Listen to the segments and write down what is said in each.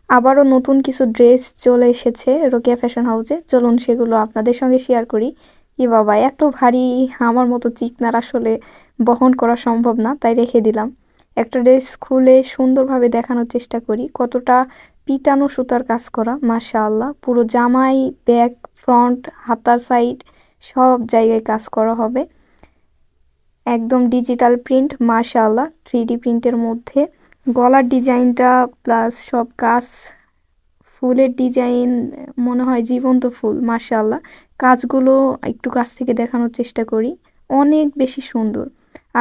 আবারও নতুন কিছু ড্রেস চলে এসেছে রোকেয়া ফ্যাশন হাউসে। চলুন সেগুলো আপনাদের সঙ্গে শেয়ার করি। ই বাবা, এত ভারী! আমার মতো চিকনার আসলে বহন করা সম্ভব না, তাই রেখে দিলাম। একটা ড্রেস খুলে সুন্দরভাবে দেখানোর চেষ্টা করি। কতটা পিটানো সুতার কাজ করা, মাশাআল্লাহ। পুরো জামাই, ব্যাক, ফ্রন্ট, হাতার সাইড সব জায়গায় কাজ করা হবে। একদম ডিজিটাল প্রিন্ট, মাশাআল্লাহ। 3D প্রিন্টের মধ্যে গলার ডিজাইনটা প্লাস সব কাজ, ফুলের ডিজাইন মনে হয় জীবন্ত ফুল, মাশাআল্লাহ। কাজগুলো একটু কাছ থেকে দেখানোর চেষ্টা করি, অনেক বেশি সুন্দর।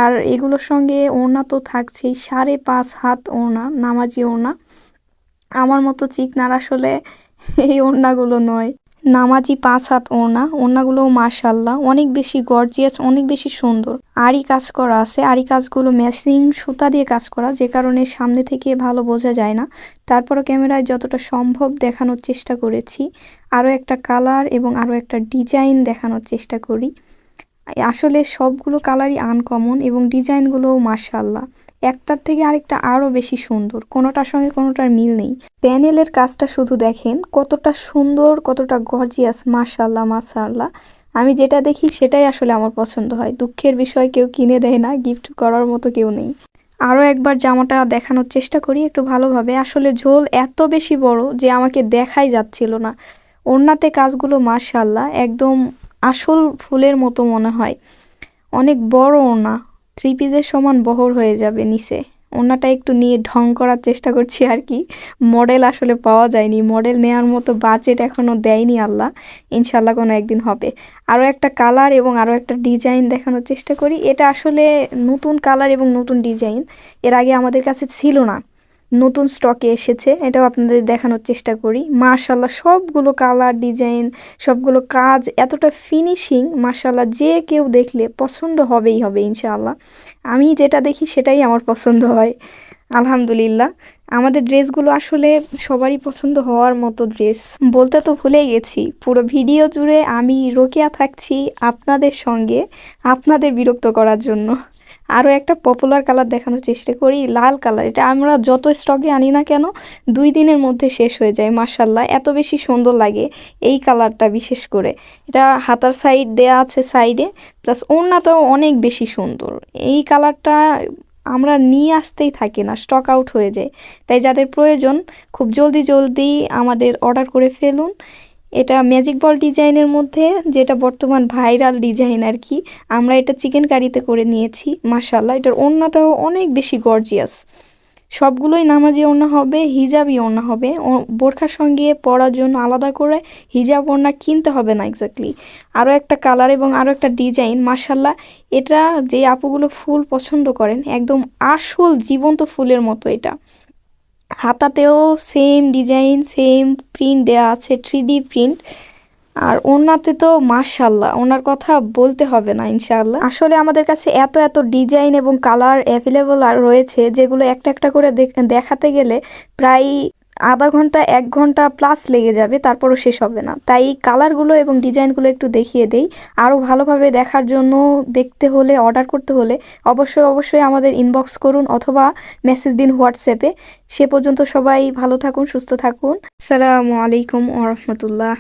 আর এগুলোর সঙ্গে ওড়না তো থাকছেই, 5.5 হাত ওড়না, নামাজি ওড়না। আমার মতো চিকনার আসলে এই ওড়নাগুলো নয়। নামাজি 5 হাত ওড়না, ওড়নাগুলোও মাশাআল্লাহ অনেক বেশি গর্জিয়াস, অনেক বেশি সুন্দর। আরি কাজ করা আছে, আরি কাজগুলো ম্যাচিং সুতা দিয়ে কাজ করা, যে কারণে সামনে থেকে ভালো বোঝা যায় না। তারপরও ক্যামেরায় যতটা সম্ভব দেখানোর চেষ্টা করেছি। আরও একটা কালার এবং আরও একটা ডিজাইন দেখানোর চেষ্টা করি। আসলে সবগুলো কালারই আনকমন এবং ডিজাইনগুলোও মাশাআল্লাহ একটার থেকে আরেকটা আরও বেশি সুন্দর, কোনোটার সঙ্গে কোনোটার মিল নেই। প্যানেলের কাজটা শুধু দেখেন কতটা সুন্দর, কতটা গর্জিয়াস, মাশাআল্লাহ মাশাআল্লাহ। আমি যেটা দেখি সেটাই আসলে আমার পছন্দ হয়। দুঃখের বিষয়, কেউ কিনে দেয় না, গিফট করার মতো কেউ নেই। আরও একবার জামাটা দেখানোর চেষ্টা করি একটু ভালোভাবে। আসলে ঝোল এত বেশি বড় যে আমাকে দেখাই যাচ্ছিল না। ওড়নাতে কাজগুলো মাশাআল্লাহ একদম আসল ফুলের মতো মনে হয়। অনেক বড় ওড়না, 3 পিসের সমান বহর হয়ে যাবে নিচে। ওড়নাটা একটু নিয়ে ঢং করার চেষ্টা করছি আর কি। মডেল আসলে পাওয়া যায়নি, মডেল নেওয়ার মতো বাজেট এখনও দেয়নি আল্লাহ। ইনশাল্লাহ কোনো একদিন হবে। আরও একটা কালার এবং আরও একটা ডিজাইন দেখানোর চেষ্টা করি। এটা আসলে নতুন কালার এবং নতুন ডিজাইন, এর আগে আমাদের কাছে ছিল না, নতুন স্টকে এসেছে। এটাও আপনাদের দেখানোর চেষ্টা করি। মাশাআল্লাহ সবগুলো কালার, ডিজাইন, সবগুলো কাজ এতটা ফিনিশিং, মাশাআল্লাহ যে কেউ দেখলে পছন্দ হবেই হবে ইনশাআল্লাহ। আমি যেটা দেখি সেটাই আমার পছন্দ হয়, আলহামদুলিল্লাহ। আমাদের ড্রেসগুলো আসলে সবারই পছন্দ হওয়ার মতো ড্রেস। বলতে তো ভুলেই গেছি, পুরো ভিডিও জুড়ে আমি রোকেয়া থাকছি আপনাদের সঙ্গে, আপনাদের বিরক্ত করার জন্য। আরও একটা পপুলার কালার দেখানোর চেষ্টা করি, লাল কালার। এটা আমরা যত স্টকে আনি না কেন 2 দিনের মধ্যে শেষ হয়ে যায়, মাশাআল্লাহ এত বেশি সুন্দর লাগে এই কালারটা। বিশেষ করে এটা হাতার সাইড দেয়া আছে, সাইডে প্লাস ওড়নাটাও অনেক বেশি সুন্দর। এই কালারটা আমরা নিয়ে আসতেই থাকি না, স্টক আউট হয়ে যায়। তাই যাদের প্রয়োজন খুব জলদি জলদি আমাদের অর্ডার করে ফেলুন। এটা ম্যাজিক বল ডিজাইনের মধ্যে, যেটা বর্তমান ভাইরাল ডিজাইন আর কি। আমরা এটা চিকেন কারিতে করে নিয়েছি, মাশাআল্লাহ। এটার ওড়নাটাও অনেক বেশি গর্জিয়াস। সবগুলোই নামাজি ওড়না হবে, হিজাবি ওড়না হবে। বোরখার সঙ্গে পরার জন্য আলাদা করে হিজাব ওড়না কিনতে হবে না এক্স্যাক্টলি। আরও একটা কালার এবং আরও একটা ডিজাইন, মাশাআল্লাহ। এটা যে আপুগুলো ফুল পছন্দ করেন, একদম আসল জীবন্ত ফুলের মতো এটা। হাতাতেও সেম ডিজাইন, সেম প্রিন্ট দেয়া আছে, 3D প্রিন্ট। আর ওড়নাতে তো মাশাআল্লাহ, ওনার কথা বলতে হবে না ইনশাআল্লাহ। আসলে আমাদের কাছে এত এত ডিজাইন এবং কালার অ্যাভেলেবল আর রয়েছে, যেগুলো একটা একটা করে দেখাতে গেলে প্রায় আধা ঘন্টা 1 ঘন্টা প্লাস লেগে যাবে, তারপরও শেষ হবে না। তাই কালারগুলো এবং ডিজাইনগুলো একটু দেখিয়ে দেই। আরও ভালোভাবে দেখার জন্য, দেখতে হলে, অর্ডার করতে হলে অবশ্যই অবশ্যই আমাদের ইনবক্স করুন অথবা মেসেজ দিন হোয়াটসঅ্যাপে। সে পর্যন্ত সবাই ভালো থাকুন, সুস্থ থাকুন। আসসালামু আলাইকুম ওয়া রাহমাতুল্লাহ।